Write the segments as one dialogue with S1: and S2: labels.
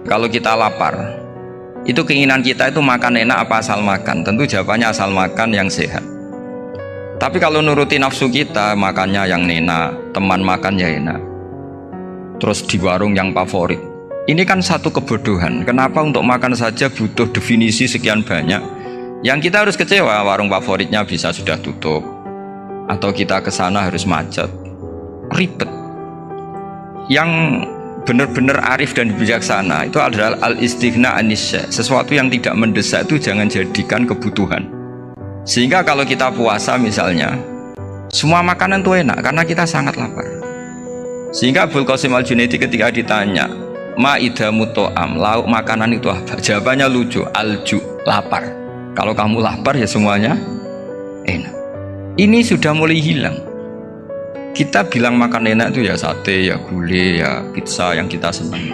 S1: Kalau kita lapar, itu keinginan kita itu makan enak apa asal makan? Tentu jawabannya asal makan yang sehat. Tapi kalau nuruti nafsu kita, makannya yang enak, teman makan ya enak, terus di warung yang favorit. Ini kan satu kebodohan. Kenapa untuk makan saja butuh definisi sekian banyak? Yang kita harus kecewa, warung favoritnya bisa sudah tutup, atau kita ke sana harus macet, ribet. Yang benar-benar arif dan bijaksana itu adalah al-istighna anisya. Sesuatu yang tidak mendesak itu jangan jadikan kebutuhan. Sehingga kalau kita puasa misalnya, semua makanan itu enak karena kita sangat lapar. Sehingga Abul Qasim Al-Junaidi ketika ditanya, ma'idamu to'am, lauk makanan itu apa? Jawabannya lucu, alju, lapar. Kalau kamu lapar ya semuanya enak. Ini sudah mulai hilang. Kita bilang makan enak itu ya sate, ya gulai, ya pizza yang kita senang.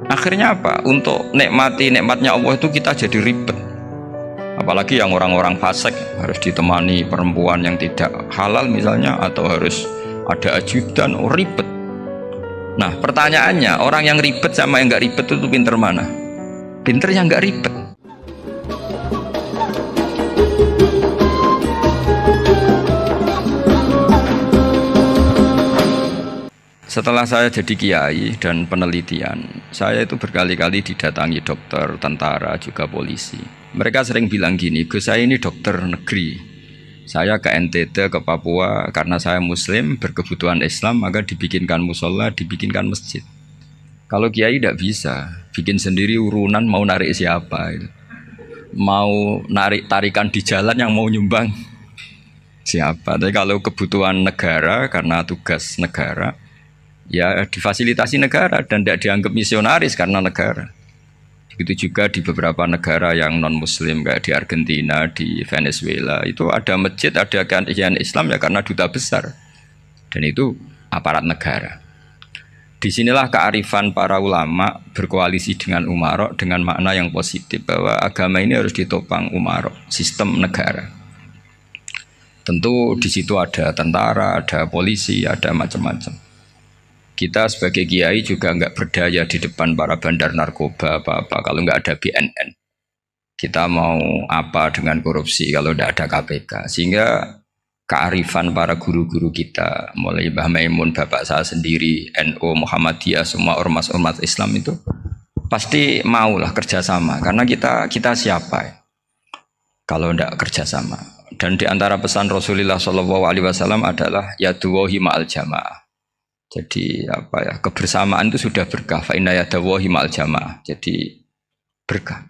S1: Akhirnya apa? Untuk nikmati nikmatnya Allah itu kita jadi ribet. Apalagi yang orang-orang fasik harus ditemani perempuan yang tidak halal misalnya, atau harus ada ajudan, ribet. Nah pertanyaannya, orang yang ribet sama yang nggak ribet itu pinter mana? Pinter yang nggak ribet. Setelah saya jadi kiai dan penelitian, saya itu berkali-kali didatangi dokter, tentara, juga polisi. Mereka sering bilang gini, Gus saya ini dokter negeri. Saya ke NTT, ke Papua, karena saya muslim, berkebutuhan Islam, maka dibikinkan musola, dibikinkan masjid. Kalau kiai tidak bisa, bikin sendiri urunan mau narik siapa. Mau narik tarikan di jalan yang mau nyumbang siapa. Tapi kalau kebutuhan negara, karena tugas negara, ya difasilitasi negara dan tidak dianggap misionaris karena negara. Begitu juga di beberapa negara yang non muslim kayak di Argentina, di Venezuela, itu ada masjid, ada kajian Islam ya karena duta besar, dan itu aparat negara. Disinilah kearifan para ulama berkoalisi dengan umarok dengan makna yang positif, bahwa agama ini harus ditopang umarok, sistem negara. Tentu di situ ada tentara, ada polisi, ada macam-macam. Kita sebagai kiai juga nggak berdaya di depan para bandar narkoba apa-apa kalau nggak ada BNN. Kita mau apa dengan korupsi kalau nggak ada KPK. Sehingga kearifan para guru-guru kita, mulai Mbah Maimun, bapak saya sendiri, NU, Muhammadiyah, semua ormas-ormas Islam itu pasti maulah kerjasama. Karena kita siapa ya? Kalau nggak kerjasama. Dan di antara pesan Rasulullah SAW adalah yaduwahi ma'al jamaah. Jadi apa ya, kebersamaan itu sudah berkah. Fa inna yadallahi ma'al jamaah. Jadi berkah.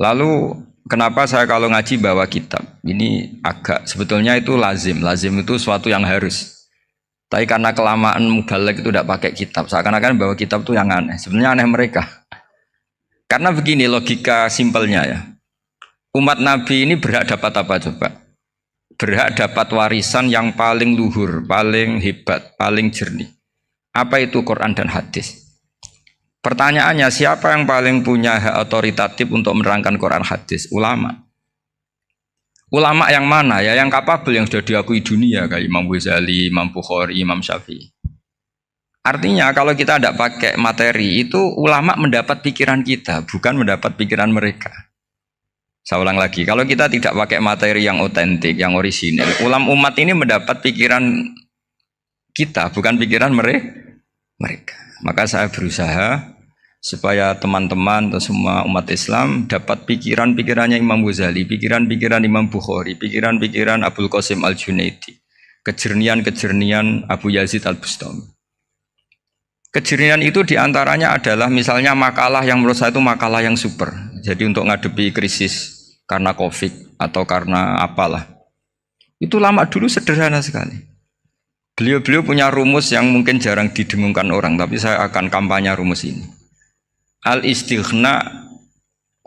S1: Lalu kenapa saya kalau ngaji bawa kitab? Ini agak sebetulnya itu lazim. Lazim itu suatu yang harus. Tapi karena kelamaan mubaligh itu tidak pakai kitab. Seakan-akan bawa kitab itu yang aneh. Sebenarnya aneh mereka. Karena begini logika simpelnya ya. Umat Nabi ini berhak dapat apa coba? Berhak dapat warisan yang paling luhur, paling hebat, paling jernih. Apa itu Quran dan hadis? Pertanyaannya, siapa yang paling punya hak otoritatif untuk menerangkan Quran hadis? Ulama. Ulama yang mana ya? Yang kapabel, yang sudah diakui dunia kayak Imam Ghazali, Imam Bukhari, Imam Syafi'i. Artinya kalau kita tidak pakai materi itu, ulama mendapat pikiran kita, bukan mendapat pikiran mereka. Saya ulang lagi, kalau kita tidak pakai materi yang otentik, yang orisinil, umat ini mendapat pikiran kita, bukan pikiran mereka. Maka saya berusaha supaya teman-teman atau semua umat Islam dapat pikiran-pikirannya Imam Ghazali, pikiran-pikiran Imam Bukhari, pikiran-pikiran Abul Qasim Al-Junaidi, kejernian-kejernian Abu Yazid Al-Bustami. Kejernian itu diantaranya adalah misalnya makalah yang menurut saya itu makalah yang super. Jadi untuk ngadepi krisis karena COVID atau karena apalah, itu lama dulu sederhana sekali. Beliau-beliau punya rumus yang mungkin jarang didengungkan orang, tapi saya akan kampanye rumus ini. Al-istighna,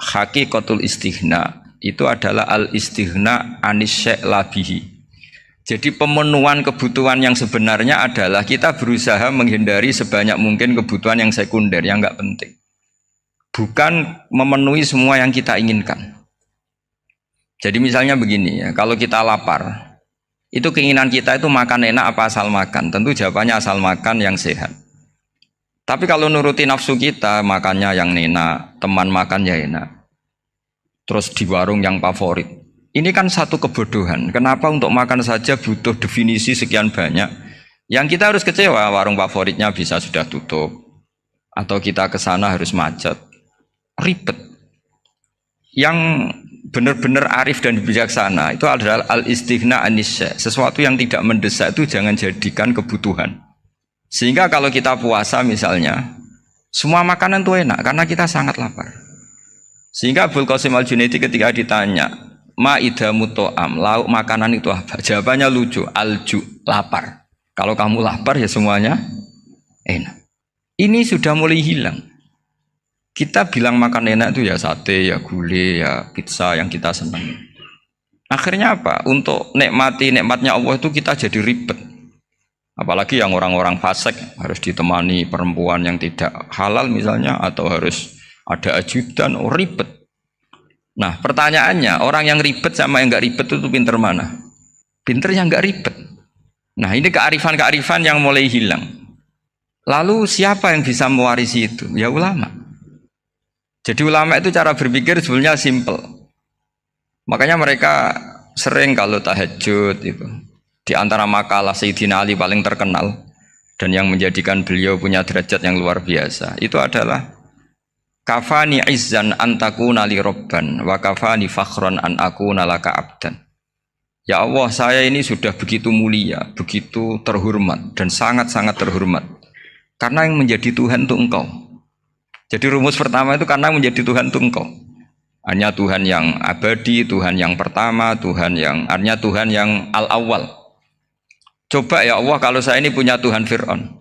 S1: hakikatul istighna, itu adalah al-istighna anis syai' labihi. Jadi pemenuhan kebutuhan yang sebenarnya adalah kita berusaha menghindari sebanyak mungkin kebutuhan yang sekunder, yang enggak penting. Bukan memenuhi semua yang kita inginkan. Jadi misalnya begini ya, kalau kita lapar, itu keinginan kita itu makan enak apa asal makan? Tentu jawabannya asal makan yang sehat. Tapi kalau nuruti nafsu kita, makannya yang enak, teman makan ya enak. Terus di warung yang favorit. Ini kan satu kebodohan. Kenapa untuk makan saja butuh definisi sekian banyak? Yang kita harus kecewa, warung favoritnya bisa sudah tutup. Atau kita ke sana harus macet. Ribet. Yang benar-benar arif dan bijaksana itu adalah al-istighna anisya. Sesuatu yang tidak mendesak itu jangan jadikan kebutuhan. Sehingga kalau kita puasa misalnya, semua makanan itu enak karena kita sangat lapar. Sehingga Abul Qasim Al-Junaidi ketika ditanya, ma'idamu to'am, lauk makanan itu apa? Jawabannya lucu, alju, lapar. Kalau kamu lapar ya semuanya enak. Ini sudah mulai hilang. Kita bilang makan enak itu ya sate, ya gulai, ya pizza yang kita senang. Akhirnya apa? Untuk nikmati nikmatnya Allah itu kita jadi ribet. Apalagi yang orang-orang fasik harus ditemani perempuan yang tidak halal misalnya, atau harus ada ajudan, ribet. Nah pertanyaannya, orang yang ribet sama yang nggak ribet itu pinter mana? Pinter yang nggak ribet. Nah ini kearifan-kearifan yang mulai hilang. Lalu siapa yang bisa mewarisi itu? Ya ulama. Jadi ulama itu cara berpikir sebenarnya simple. Makanya mereka sering kalau tahajud itu. Di antara makalah Sayyidina Ali paling terkenal dan yang menjadikan beliau punya derajat yang luar biasa itu adalah kafani izzan antakuna li robban wa kafani fakhron an akuna laka abdan. Ya Allah, saya ini sudah begitu mulia, begitu terhormat dan sangat-sangat terhormat karena yang menjadi Tuhan itu Engkau. Jadi rumus pertama itu karena menjadi Tuhan itu Engkau. Hanya Tuhan yang abadi, Tuhan yang pertama, hanya Tuhan yang al-awwal. Coba ya Allah, kalau saya ini punya Tuhan Fir'aun,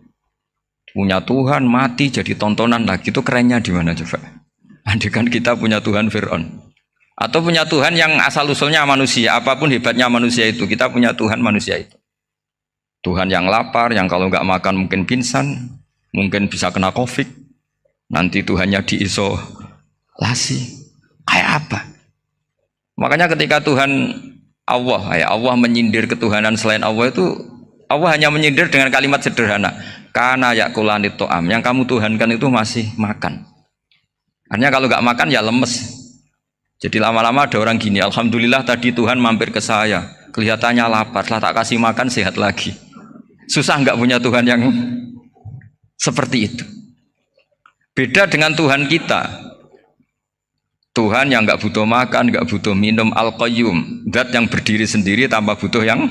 S1: punya Tuhan mati jadi tontonan lagi, itu kerennya di mana coba? Andaikan kita punya Tuhan Fir'aun, atau punya Tuhan yang asal usulnya manusia, apapun hebatnya manusia itu, kita punya Tuhan manusia itu. Tuhan yang lapar, yang kalau nggak makan mungkin pingsan, mungkin bisa kena COVID, nanti Tuhannya diisolasi, kayak apa? Makanya ketika Tuhan Allah menyindir ketuhanan selain Allah itu, Allah hanya menyindir dengan kalimat sederhana, karena yakulanit to'am, yang kamu tuhankan itu masih makan. Artinya kalau nggak makan ya lemes. Jadi lama-lama ada orang gini, alhamdulillah tadi Tuhan mampir ke saya, kelihatannya lapar, setelah tak kasih makan sehat lagi. Susah nggak punya Tuhan yang seperti itu. Beda dengan Tuhan kita, Tuhan yang nggak butuh makan, nggak butuh minum, al-qayyum, zat yang berdiri sendiri tanpa butuh yang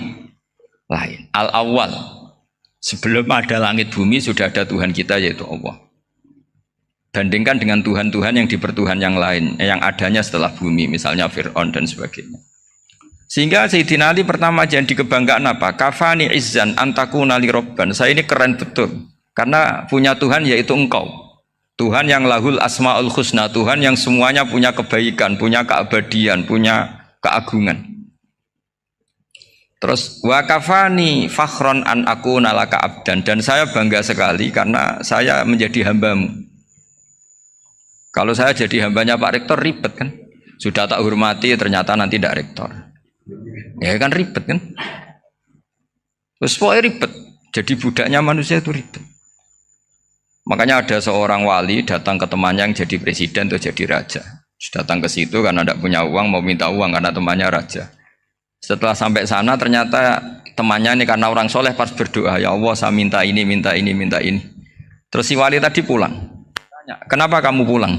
S1: lain, al-awwal. Sebelum ada langit bumi sudah ada Tuhan kita yaitu Allah. Bandingkan dengan Tuhan-Tuhan yang dipertuhan yang lain, yang adanya setelah bumi, misalnya Fir'aun dan sebagainya. Sehingga Sayyidina Ali pertama jadi kebanggaan apa? Kafani izzan antakuna li robban. Saya ini keren betul karena punya Tuhan yaitu Engkau. Tuhan yang lahul asmaul husna, Tuhan yang semuanya punya kebaikan, punya keabadian, punya keagungan. Terus wa kafani fakhron an akuna laka abdan, dan saya bangga sekali karena saya menjadi hambamu. Kalau saya jadi hambanya Pak Rektor ribet kan? Sudah tak hormati ternyata nanti tidak rektor. Ya kan ribet kan? Terus pokoknya ribet. Jadi budaknya manusia itu ribet. Makanya ada seorang wali datang ke temannya yang jadi presiden atau jadi raja. Datang ke situ karena tidak punya uang, mau minta uang karena temannya raja. Setelah sampai sana ternyata temannya ini karena orang soleh pas berdoa, ya Allah saya minta ini, minta ini, minta ini. Terus si wali tadi pulang. Tanya, kenapa kamu pulang?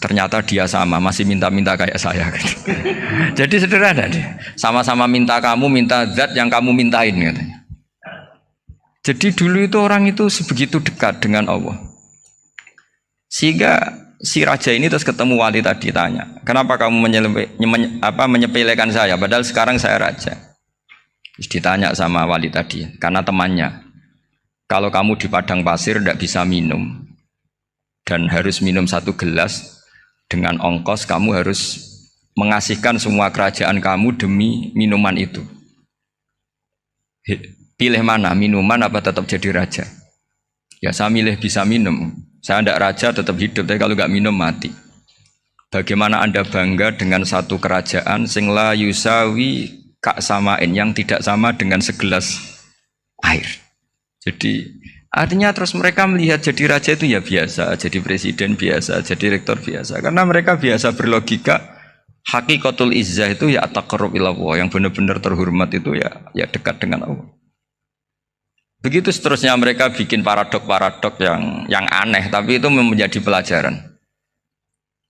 S1: Ternyata dia sama, masih minta-minta kayak saya. Jadi sederhana dia. Sama-sama minta kamu, minta zat yang kamu mintain katanya. Jadi dulu itu orang itu sebegitu dekat dengan Allah. Sehingga si raja ini terus ketemu wali tadi tanya, kenapa kamu menyepelekan saya padahal sekarang saya raja? Terus ditanya sama wali tadi, karena temannya, kalau kamu di padang pasir tidak bisa minum dan harus minum 1 gelas, dengan ongkos kamu harus mengasihkan semua kerajaan kamu demi minuman itu. Pilih mana, minuman apa tetap jadi raja? Ya saya milih bisa minum. Saya tidak raja tetap hidup, tapi kalau nggak minum mati. Bagaimana Anda bangga dengan satu kerajaan sing la yusawi kak samain, yang tidak sama dengan segelas air. Jadi Artinya terus mereka melihat jadi raja itu ya biasa, jadi presiden biasa, jadi rektor biasa. Karena mereka biasa berlogika, hakikatul izzah itu ya taqarrub ilallah, yang benar-benar terhormat itu ya dekat dengan Allah. Begitu seterusnya mereka bikin paradok-paradok yang aneh, tapi itu menjadi pelajaran.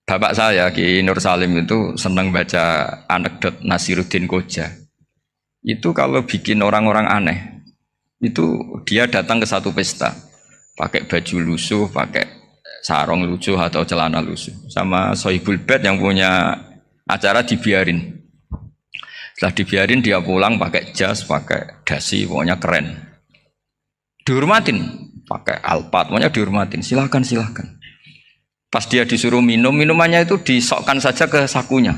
S1: Bapak saya Ki Nur Salim itu senang baca anekdot Nasiruddin Koja. Itu kalau bikin orang-orang aneh, itu dia datang ke satu pesta, pakai baju lusuh, pakai sarung lusuh atau celana lusuh, sama Sohibul Bait yang punya acara dibiarin. Setelah dibiarin dia pulang pakai jas, pakai dasi, pokoknya keren. Dihormatin, pakai alpat, pokoknya dihormatin. Silakan. Pas dia disuruh minum, minumannya itu disokkan saja ke sakunya.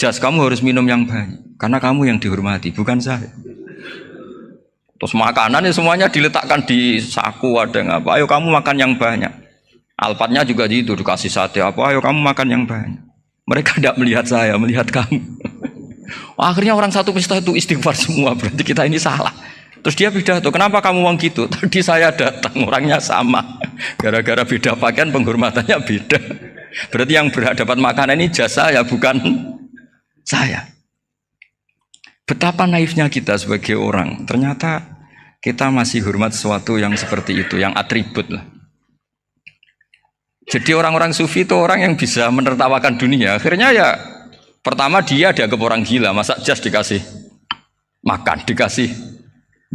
S1: Jas, kamu harus minum yang banyak, karena kamu yang dihormati, bukan saya. Terus makanan semuanya diletakkan di saku, ada yang apa? Ayo kamu makan yang banyak. Alpatnya juga gitu, dikasih sate apa? Ayo kamu makan yang banyak. Mereka tidak melihat saya, melihat kamu. Akhirnya orang satu pesta itu istighfar semua, berarti kita ini salah. Terus dia pidato, kenapa kamu uang gitu? Tadi saya datang, orangnya sama. Gara-gara beda pakaian, penghormatannya beda. Berarti yang berhak dapat makanan ini jasa ya, bukan saya. Betapa naifnya kita sebagai orang. Ternyata kita masih hormat sesuatu yang seperti itu, yang atribut lah. Jadi orang-orang sufi itu orang yang bisa menertawakan dunia. Akhirnya ya, pertama dia dianggap orang gila, masa jas dikasih makan, dikasih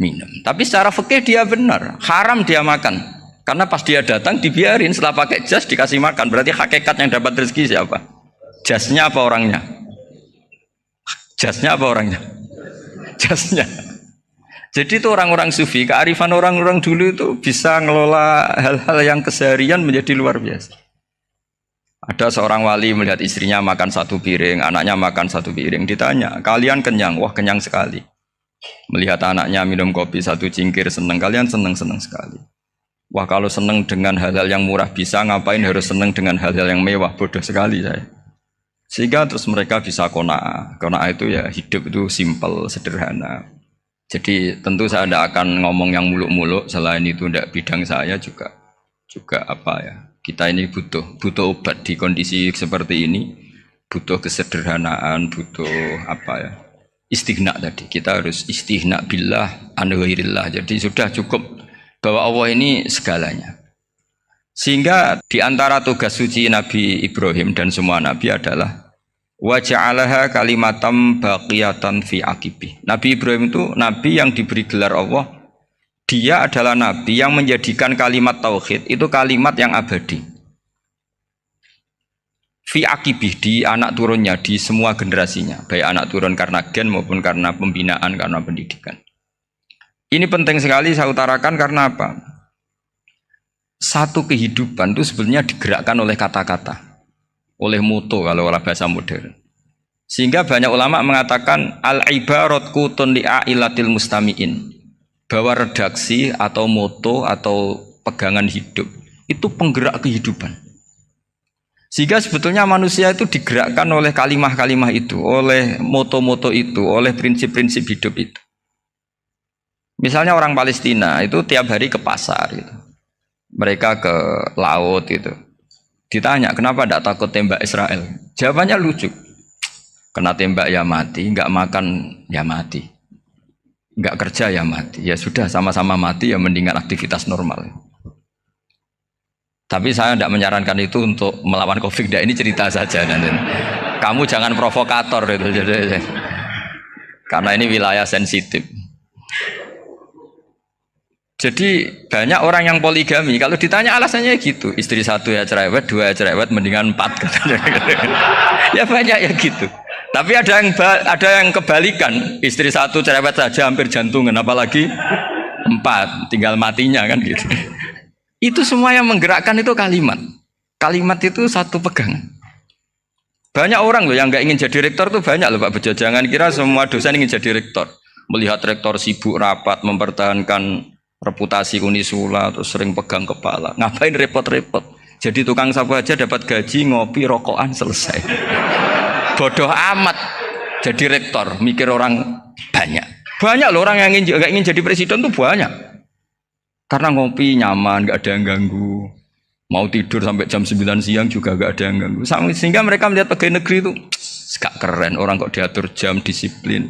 S1: minum. Tapi secara fikih dia benar, haram dia makan. Karena pas dia datang dibiarin, setelah pakai jas dikasih makan. Berarti hakikat yang dapat rezeki siapa? Jasnya apa orangnya? Jasnya apa orangnya? Jasnya. Jadi itu orang-orang sufi, kearifan orang-orang dulu itu bisa ngelola hal-hal yang keseharian menjadi luar biasa. Ada seorang wali melihat istrinya makan satu piring, anaknya makan satu piring. Ditanya, kalian kenyang? Wah, kenyang sekali. Melihat anaknya minum kopi satu cingkir, senang. Kalian senang sekali. Wah, kalau senang dengan hal-hal yang murah bisa, ngapain harus senang dengan hal-hal yang mewah? Bodoh sekali saya. Sehingga terus mereka bisa qanaah. Qanaah itu ya hidup itu simple, sederhana. Jadi tentu saya tidak akan ngomong yang muluk-muluk, selain itu tidak bidang saya juga apa ya. Kita ini butuh obat di kondisi seperti ini, butuh kesederhanaan, butuh apa ya? Istighna tadi. Kita harus istighna billah an ghairillah. Jadi sudah cukup bahwa Allah ini segalanya. Sehingga di antara tugas suci Nabi Ibrahim dan semua nabi adalah wa ja'alaha kalimatam baqiyatan fi aqibih. Nabi Ibrahim itu nabi yang diberi gelar Allah. Dia adalah nabi yang menjadikan kalimat tauhid itu kalimat yang abadi. Fi aqibih, di anak turunnya, di semua generasinya, baik anak turun karena gen maupun karena pembinaan, karena pendidikan. Ini penting sekali saya utarakan karena apa? Satu kehidupan itu sebenarnya digerakkan oleh kata-kata, oleh moto kalau oleh bahasa modern. Sehingga banyak ulama mengatakan al-ibarat kutun li'ailatil mustami'in, bahwa redaksi atau moto atau pegangan hidup itu penggerak kehidupan. Sehingga sebetulnya manusia itu digerakkan oleh kalimah-kalimah itu, oleh moto-moto itu, oleh prinsip-prinsip hidup itu. Misalnya orang Palestina itu tiap hari ke pasar gitu. Mereka ke laut itu. Ditanya, kenapa tidak takut tembak Israel? Jawabannya lucu. Kena tembak ya mati, enggak makan ya mati. Enggak kerja ya mati. Ya sudah, sama-sama mati ya mendingan aktivitas normal. Tapi saya tidak menyarankan itu untuk melawan COVID. Ini cerita saja. Kamu jangan provokator itu. Karena ini wilayah sensitif. Jadi banyak orang yang poligami. Kalau ditanya alasannya gitu, istri satu ya cerewet, dua ya cerewet, mendingan 4. Ya banyak ya gitu. Tapi ada yang kebalikan, istri satu cerewet saja hampir jantungan, apalagi 4, tinggal matinya kan gitu. Itu semua yang menggerakkan itu kalimat. Kalimat itu satu pegangan. Banyak orang loh yang nggak ingin jadi rektor tuh banyak loh Pak Bejo. Jangan kira semua dosen ingin jadi rektor. Melihat rektor sibuk rapat, mempertahankan reputasi Unisula, terus sering pegang kepala. Ngapain repot-repot? Jadi tukang sapu aja dapat gaji, ngopi, rokokan, selesai. Bodoh amat jadi rektor, mikir orang banyak. Banyak loh orang yang nggak ingin jadi presiden tuh banyak. Karena ngopi nyaman, nggak ada yang ganggu. Mau tidur sampai jam 9 siang juga nggak ada yang ganggu. Sehingga mereka melihat pegawai negeri itu gak keren, orang kok diatur jam, disiplin.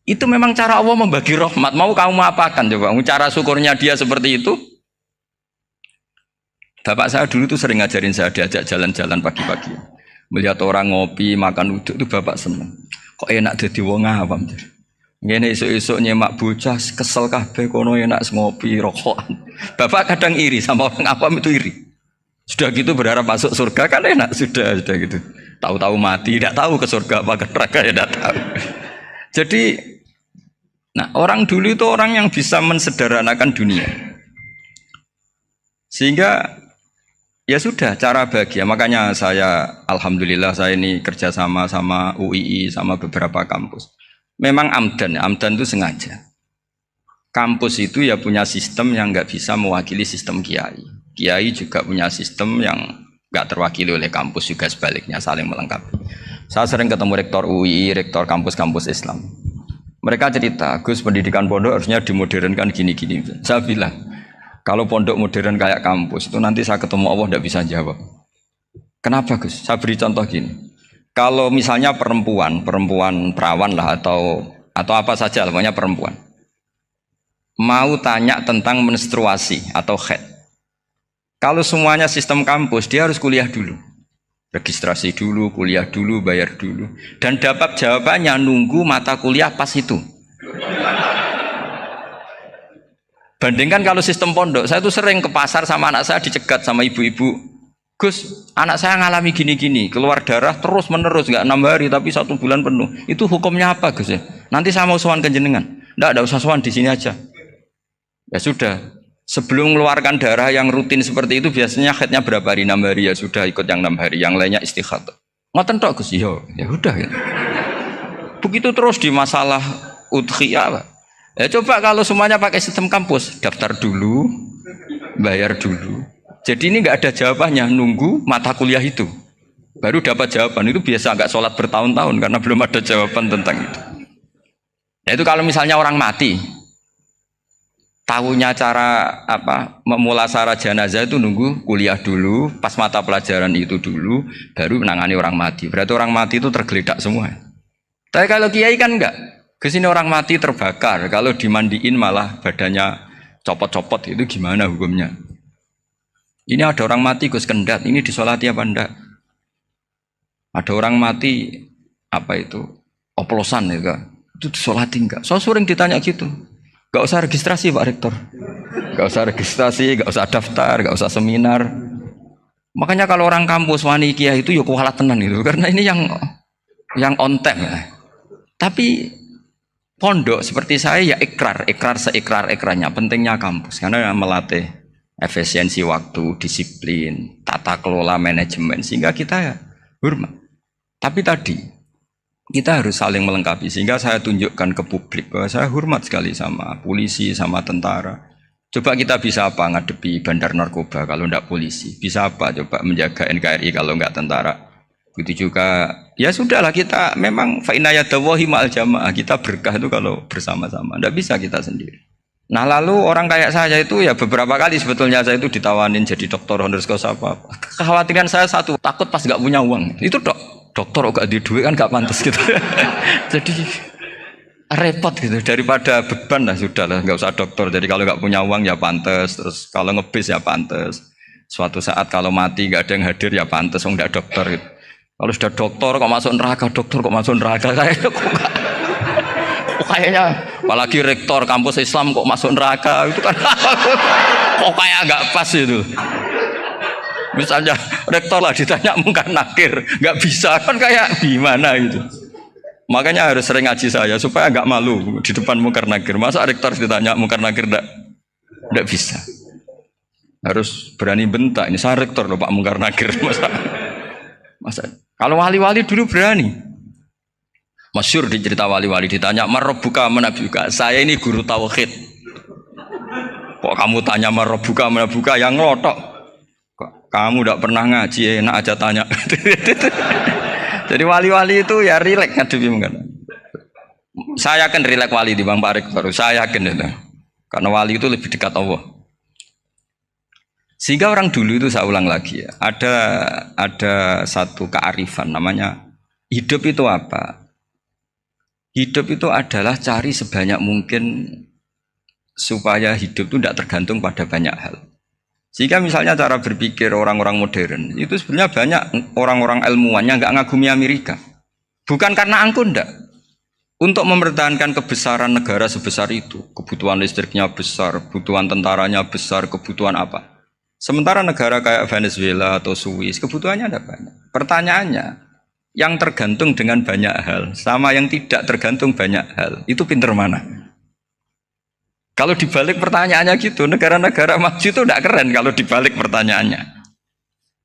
S1: Itu memang cara Allah membagi rahmat. Mau kamu apakan coba? Cara syukurnya dia seperti itu. Bapak saya dulu tuh sering ngajarin saya, diajak jalan-jalan pagi-pagi. Melihat orang ngopi, makan uduk itu bapak seneng. Kok enak jadi wong awam. Ngene esuk-esuk nyemak bocah kesel kabeh kono enak ngopi rokokan. Bapak kadang iri sama orang awam itu iri. Sudah gitu berharap masuk surga kan enak sudah gitu. Tahu-tahu mati, tidak tahu ke surga apa ke neraka ya tidak tahu. Jadi nah, orang dulu itu orang yang bisa mensederhanakan dunia. Sehingga ya sudah, cara bahagia. Makanya saya, alhamdulillah saya ini kerjasama sama UII, sama beberapa kampus. Memang amdan itu sengaja. Kampus itu ya punya sistem yang nggak bisa mewakili sistem kiai. Kiai juga punya sistem yang nggak terwakili oleh kampus, juga sebaliknya saling melengkapi. Saya sering ketemu rektor UII, rektor kampus-kampus Islam. Mereka cerita, Gus, pendidikan pondok harusnya dimodernkan gini-gini. Saya bilang, kalau pondok modern kayak kampus itu nanti saya ketemu Allah tidak bisa jawab. Kenapa Gus? Saya beri contoh gini. Kalau misalnya perempuan perawan lah atau apa saja, namanya perempuan, mau tanya tentang menstruasi atau haid. Kalau semuanya sistem kampus, dia harus kuliah dulu, registrasi dulu, kuliah dulu, bayar dulu, dan dapat jawabannya nunggu mata kuliah pas itu. Bandingkan kalau sistem pondok, saya tuh sering ke pasar sama anak saya dicegat sama ibu-ibu. Gus, anak saya ngalami gini-gini, keluar darah terus menerus, nggak 6 hari tapi 1 bulan penuh. Itu hukumnya apa Gus ya? Nanti saya mau sowan ke jenengan. Nggak usah sowan, di sini aja. Ya sudah, sebelum mengeluarkan darah yang rutin seperti itu biasanya haidnya berapa hari? 6 hari ya sudah ikut yang 6 hari, yang lainnya istighatsah. Ngoten tok Gus, ya udah ya. Begitu terus di masalah udhiyah, Pak. Ya coba kalau semuanya pakai sistem kampus, daftar dulu, bayar dulu. Jadi ini nggak ada jawabannya, nunggu mata kuliah itu, baru dapat jawaban. Itu biasa nggak sholat bertahun-tahun karena belum ada jawaban tentang itu. Ya itu kalau misalnya orang mati, tahunya cara apa memulasara jenazah itu nunggu kuliah dulu, pas mata pelajaran itu dulu, baru menangani orang mati. Berarti orang mati itu tergeledak semua. Tapi kalau kiai kan enggak. Kesini orang mati terbakar, kalau dimandiin malah badannya copot-copot, itu gimana hukumnya? Ini ada orang mati Gus Kendat, ini disolati apa enggak? Ada orang mati apa itu oplosan itu disolati enggak? So sering ditanya gitu. Gak usah registrasi Pak Rektor, gak usah registrasi, gak usah daftar, gak usah seminar. Makanya kalau orang kampus wani kiai itu yuk kualat tenan gitu, karena ini yang on time ya. Tapi pondok seperti saya ya ikrar seikrar-ikrarnya pentingnya kampus karena melatih efisiensi waktu, disiplin, tata kelola manajemen sehingga kita ya hormat. Tapi tadi kita harus saling melengkapi sehingga saya tunjukkan ke publik bahwa saya hormat sekali sama polisi, sama tentara. Coba kita bisa apa ngadepi bandar narkoba kalau enggak polisi? Bisa apa coba menjaga NKRI kalau enggak tentara? Begitu juga ya sudahlah, kita memang fa inna yadallahi ma'al jamaah, kita berkah itu kalau bersama-sama, tidak bisa kita sendiri. Nah lalu orang kayak saya itu ya beberapa kali sebetulnya saya itu ditawanin jadi dokter honoris causa apa. Kekhawatiran saya satu, takut pas nggak punya uang. Itu dokter kok gak di duit kan gak pantas gitu. Jadi repot gitu, daripada beban lah sudahlah nggak usah dokter. Jadi kalau nggak punya uang ya pantas, terus kalau ngebis ya pantas. Suatu saat kalau mati nggak ada yang hadir ya pantas, nggak dokter gitu. Kalau sudah dokter kok masuk neraka, kayaknya apalagi rektor kampus Islam kok masuk neraka itu kan kok kayak nggak pas itu. Misalnya rektor lah ditanya mungkar nakir, nggak bisa kan kayak gimana itu. Makanya harus sering ngaji saya supaya nggak malu di depan mungkar nakir. Masa rektor ditanya mungkar nakir nggak bisa. Harus berani bentak. Ini saya rektor loh Pak mungkar nakir masa. Kalau wali-wali dulu berani. Masyhur di cerita wali-wali ditanya marabbuka manabuka. Saya ini guru tauhid. Kok kamu tanya marabbuka manabuka yang ngelotok? Kok kamu tidak pernah ngaji enak aja tanya. Jadi wali-wali itu ya rileks ngadepi mungkin. Saya yakin rileks wali di Bang Pak Rektor. Saya yakin itu. Karena wali itu lebih dekat Allah. Sehingga orang dulu itu, saya ulang lagi ya, ada satu kearifan namanya hidup itu apa? Hidup itu adalah cari sebanyak mungkin supaya hidup itu tidak tergantung pada banyak hal. Sehingga misalnya cara berpikir orang-orang modern itu sebenarnya banyak orang-orang ilmuwan yang nggak ngagumi Amerika. Bukan karena angkuh ndak. Untuk mempertahankan kebesaran negara sebesar itu, kebutuhan listriknya besar, kebutuhan tentaranya besar, kebutuhan apa? Sementara negara kayak Venezuela atau Swiss kebutuhannya ada banyak. Pertanyaannya, yang tergantung dengan banyak hal sama yang tidak tergantung banyak hal, itu pinter mana? Kalau dibalik pertanyaannya gitu, negara-negara maju itu tidak keren kalau dibalik pertanyaannya.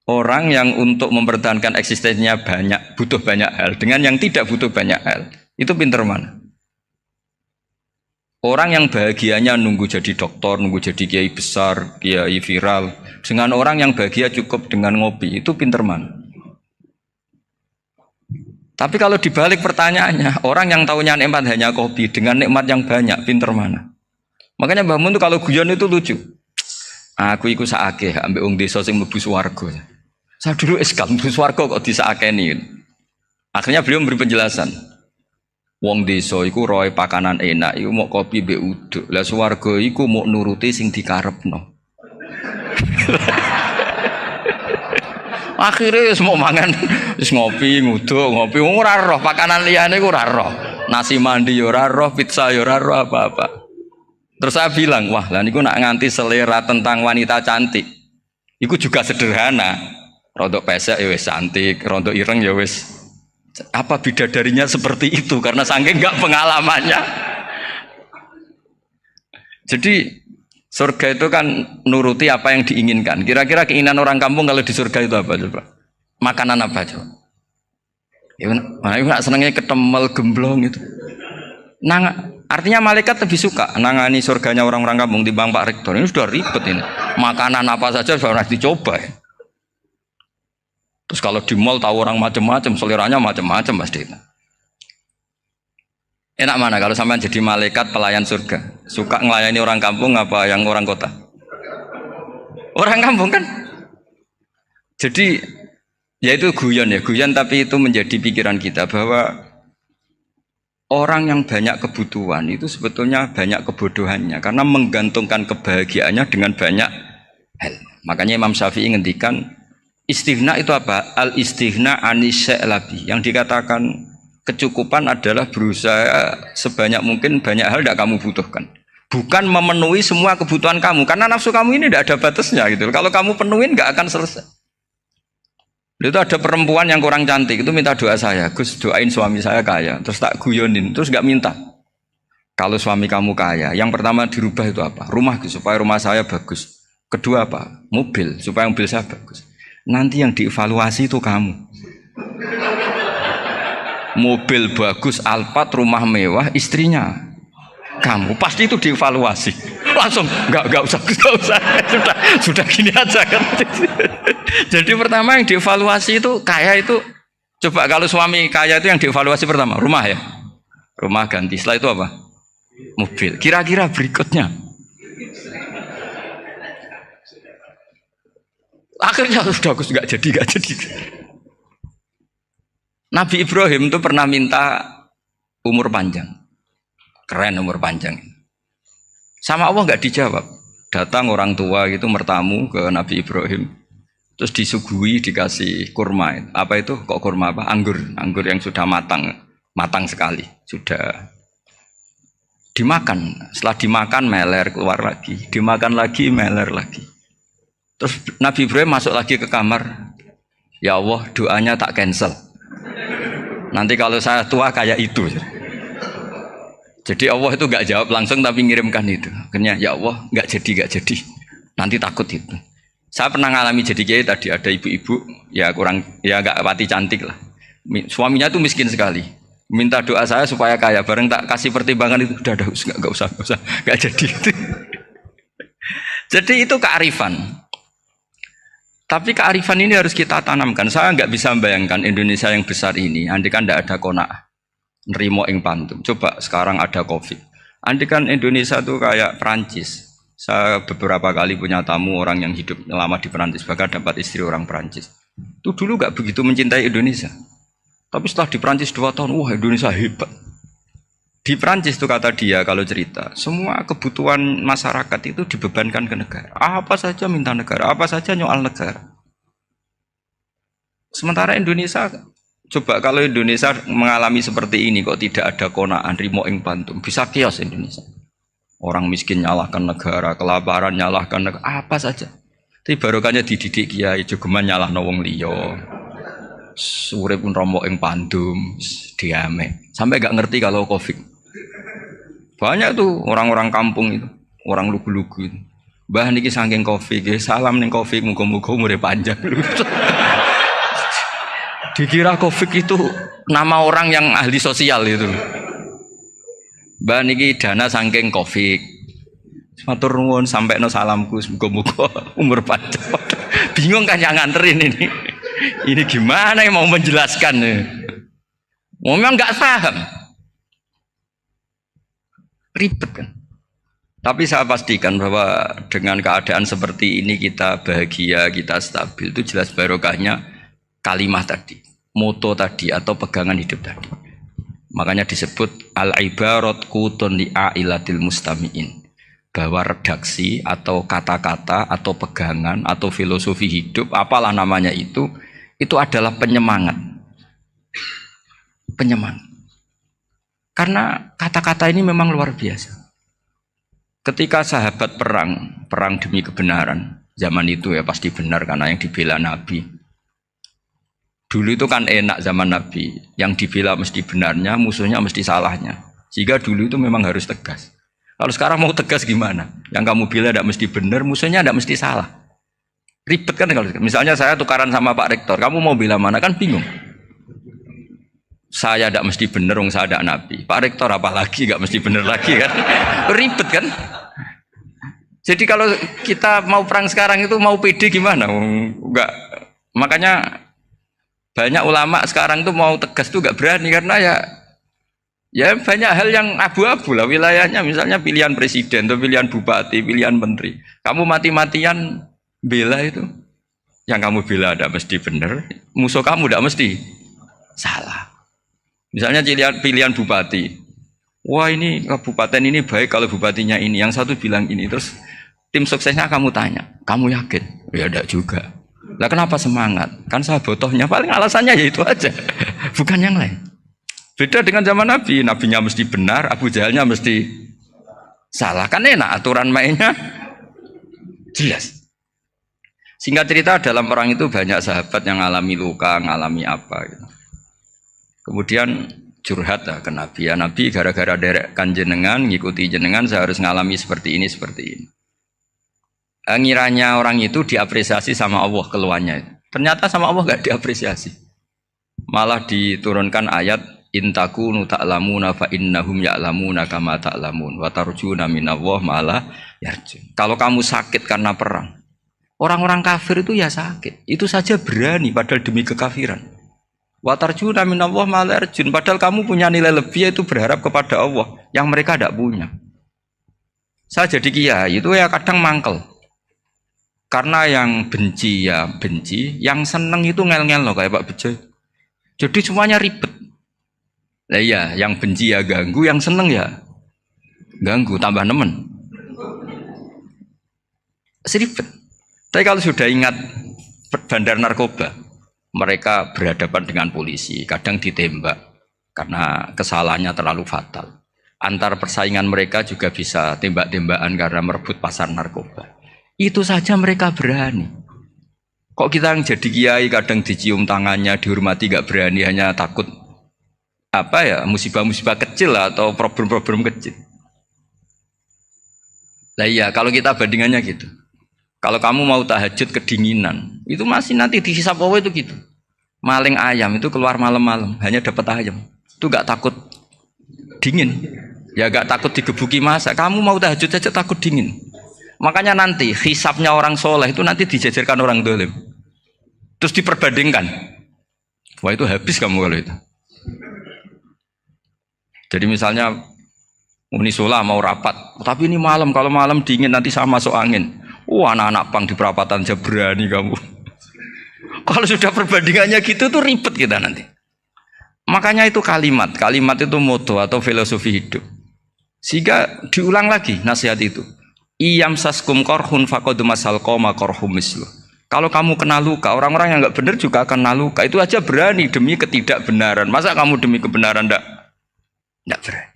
S1: Orang yang untuk mempertahankan eksistensinya banyak, butuh banyak hal, dengan yang tidak butuh banyak hal, itu pinter mana? Orang yang bahagianya nunggu jadi dokter, nunggu jadi kiai besar, kiai viral, dengan orang yang bahagia cukup dengan ngopi, itu pinter mana? Tapi kalau dibalik pertanyaannya, orang yang tahunya nikmat hanya kopi, dengan nikmat yang banyak, pinter mana? Makanya Mbah Mun tuh kalau guyon itu lucu. Aku ikut saake, ambek wong desa sing mlebu swarga. Saya dulu eskal mlebu swarga kok disakeni. Akhirnya beliau memberi penjelasan. Wong desa iku roe pakanan enak, iku mau kopi mbek uduk. Lah swarga iku mau nuruti sing dikarepno. Akhirnya wis mau mangan, wis ngopi, nguduk, ngopi ora roh pakanan liyane iku ora roh. Nasi mandi ya ora roh, pizza ya ora roh apa-apa. Terus saya bilang, wah lah niku nak nganti selera tentang wanita cantik. Iku juga sederhana. Rontok pesek ya wis cantik, rontok ireng ya wis. Apa bidadarinya seperti itu karena saking enggak pengalamannya. Jadi surga itu kan nuruti apa yang diinginkan. Kira-kira keinginan orang kampung kalau di surga itu apa coba? Makanan apa coba? Ya, nah, senengnya ketemel gemblong itu. Artinya malaikat lebih suka nangani surganya orang-orang kampung timbang Pak Rektor. Ini sudah ribet ini. Makanan apa saja sudah harus dicoba ya. Terus kalau di mall tahu orang macam-macam, seleranya macam-macam pasti. Enak mana kalau sampai jadi malaikat pelayan surga? Suka ngelayani orang kampung apa yang orang kota? Orang kampung kan? Jadi ya itu guyon ya, guyon tapi itu menjadi pikiran kita bahwa orang yang banyak kebutuhan itu sebetulnya banyak kebodohannya karena menggantungkan kebahagiaannya dengan banyak hal. Makanya Imam Syafi'i ngendikan istighna itu apa? Al-istighna anisya'i. Yang dikatakan kecukupan adalah berusaha sebanyak mungkin banyak hal tidak kamu butuhkan. Bukan memenuhi semua kebutuhan kamu. Karena nafsu kamu ini tidak ada batasnya gitu. Kalau kamu penuhin nggak akan selesai. Itu ada perempuan yang kurang cantik itu minta doa saya. Gus doain suami saya kaya. Terus tak guyonin. Terus nggak minta. Kalau suami kamu kaya, yang pertama dirubah itu apa? Rumah supaya rumah saya bagus. Kedua apa? Mobil supaya mobil saya bagus. Nanti yang dievaluasi itu kamu. Mobil bagus, Alphard, rumah mewah, istrinya kamu. Pasti itu dievaluasi. Langsung enggak usah sudah gini aja kan. Jadi pertama yang dievaluasi itu kaya itu, coba kalau suami kaya itu yang dievaluasi pertama rumah ya. Rumah ganti. Setelah itu apa? Mobil. Kira-kira berikutnya akhirnya sudah aku nggak jadi. Nabi Ibrahim itu pernah minta umur panjang, keren umur panjang. Sama Allah nggak dijawab. Datang orang tua gitu mertamu ke Nabi Ibrahim, terus disuguhi dikasih kurma. Apa itu? Kok kurma apa? Anggur yang sudah matang sekali, sudah dimakan. Setelah dimakan meler keluar lagi, dimakan lagi meler lagi. Terus Nabi Ibrahim masuk lagi ke kamar. Ya Allah, doanya tak cancel. Nanti kalau saya tua kayak itu. Jadi Allah itu nggak jawab langsung tapi ngirimkan itu. Akhirnya ya Allah nggak jadi. Nanti takut itu. Saya pernah ngalami jadi kiai tadi ada ibu-ibu ya nggak pati cantik lah. Suaminya tuh miskin sekali. Minta doa saya supaya kaya. Bareng tak kasih pertimbangan itu udah nggak usah nggak jadi. Jadi itu kearifan. Tapi kearifan ini harus kita tanamkan. Saya nggak bisa membayangkan Indonesia yang besar ini, andai kan tidak ada qanaah, nerimo ing pantum. Coba sekarang ada COVID, Andai kan Indonesia tuh kayak Perancis. Saya beberapa kali punya tamu orang yang hidup lama di Perancis, bahkan dapat istri orang Perancis. Itu dulu nggak begitu mencintai Indonesia. Tapi setelah di Perancis 2 tahun, wah Indonesia hebat. Di Perancis tuh kata dia kalau cerita, semua kebutuhan masyarakat itu dibebankan ke negara. Apa saja minta negara, apa saja nyoal negara. Sementara Indonesia, coba kalau Indonesia mengalami seperti ini kok tidak ada konaan rimo ing pantum, bisa kios Indonesia. Orang miskin nyalahkan negara, kelaparan nyalahkan negara, apa saja. Tapi barokahnya dididik kiai jogeman nyalahno wong liya. Urip pun romo ing pandum, diame. Sampai gak ngerti kalau Covid. Banyak tuh orang-orang kampung itu, orang lugu-lugu itu. Mbah niki saking Covid, salam ning Covid muga-muga umure panjang. Dikira Covid itu nama orang yang ahli sosial itu. Mbah niki dana saking Covid. Matur nuwun sampekno salamku muga-muga umur panjang. Bingung kan yang nganterin ini. Ini gimana yang mau menjelaskan? Memang nggak paham. Ribet kan. Tapi saya pastikan bahwa dengan keadaan seperti ini kita bahagia, kita stabil, itu jelas barokahnya kalimat tadi, moto tadi atau pegangan hidup tadi. Makanya disebut al-ibarat qutun li'ailatil mustami'in, bahwa redaksi atau kata-kata atau pegangan atau filosofi hidup, apalah namanya itu adalah penyemangat. Penyemangat. Karena kata-kata ini memang luar biasa. Ketika sahabat perang demi kebenaran, zaman itu ya pasti benar karena yang dibela Nabi. Dulu itu kan enak zaman Nabi, yang dibela mesti benarnya, musuhnya mesti salahnya. Sehingga dulu itu memang harus tegas. Kalau sekarang mau tegas gimana? Yang kamu bela tidak mesti benar, musuhnya tidak mesti salah. Ribet kan kalau misalnya saya tukaran sama Pak Rektor, kamu mau bela mana kan bingung. Saya tidak mesti benar, saya tidak Nabi. Pak Rektor apalagi nggak mesti benar lagi kan? Ribet kan? Jadi kalau kita mau perang sekarang itu mau pede gimana? Enggak. Makanya banyak ulama sekarang itu mau tegas tuh nggak berani karena ya banyak hal yang abu-abu lah wilayahnya. Misalnya pilihan presiden atau pilihan bupati, pilihan menteri. Kamu mati-matian bela itu, yang kamu bela tidak mesti benar, musuh kamu tidak mesti salah. Misalnya pilihan bupati, wah ini kabupaten ini baik kalau bupatinya ini, yang satu bilang ini, terus tim suksesnya kamu tanya, kamu yakin? Ya tidak juga. Lah kenapa semangat? Kan saya botohnya, paling alasannya ya itu aja, bukan yang lain. Beda dengan zaman Nabi, nabinya mesti benar, Abu Jahalnya mesti salah. Kan enak aturan mainnya jelas. Singkat cerita dalam perang itu banyak sahabat yang ngalami luka, ngalami apa gitu. Kemudian curhat lah ke Nabi, ya Nabi gara-gara derekkan jenengan, ngikuti jenengan saya harus ngalami seperti ini, seperti ini. Ngiranya orang itu diapresiasi sama Allah keluarnya. Ternyata sama Allah gak diapresiasi. Malah diturunkan ayat intakunu ta'lamuna fa innahum ya'lamuna kama ta'lamun wa tarjuna minallah malah yarjun. Kalau kamu sakit karena perang, orang-orang kafir itu ya sakit. Itu saja berani padahal demi kekafiran. Wa tarjuna minallah malah yarjun. Padahal kamu punya nilai lebih yaitu berharap kepada Allah yang mereka tidak punya. Saya jadi kiai itu ya kadang mangkel. Karena yang benci ya benci, yang seneng itu ngel-ngel loh kayak Pak Bejo. Jadi semuanya ribet. Nah iya, yang benci ya ganggu, yang seneng ya ganggu, tambah nemen. Seribet. Tapi kalau sudah ingat bandar narkoba, mereka berhadapan dengan polisi, kadang ditembak karena kesalahannya terlalu fatal. Antar persaingan mereka juga bisa tembak-tembakan karena merebut pasar narkoba. Itu saja mereka berani. Kok kita yang jadi kiai kadang dicium tangannya, dihormati gak berani, hanya takut apa ya, musibah-musibah kecil atau problem-problem kecil. Lah iya, kalau kita bandingannya gitu. Kalau kamu mau tahajud kedinginan, itu masih nanti dihisap Allah itu gitu. Maling ayam itu keluar malam-malam, hanya dapat ayam. Itu gak takut dingin. Ya gak takut digebuki masa. Kamu mau tahajud saja takut dingin. Makanya nanti hisapnya orang soleh itu nanti dijajarkan orang dolim. Terus diperbandingkan. Wah itu habis kamu kalau itu. Jadi misalnya Unisula mau rapat, tapi ini malam, kalau malam dingin nanti saya masuk angin. Anak-anak pang di perapatan aja berani kamu. Kalau sudah perbandingannya gitu tuh ribet kita nanti. Makanya itu kalimat itu moto atau filosofi hidup. Sehingga diulang lagi nasihat itu. Iyam saskum korhun fakodu masal koma korhum mislu. Kalau kamu kena luka, orang-orang yang nggak benar juga akan kena luka. Itu aja berani demi ketidakbenaran. Masa kamu demi kebenaran nggak berani?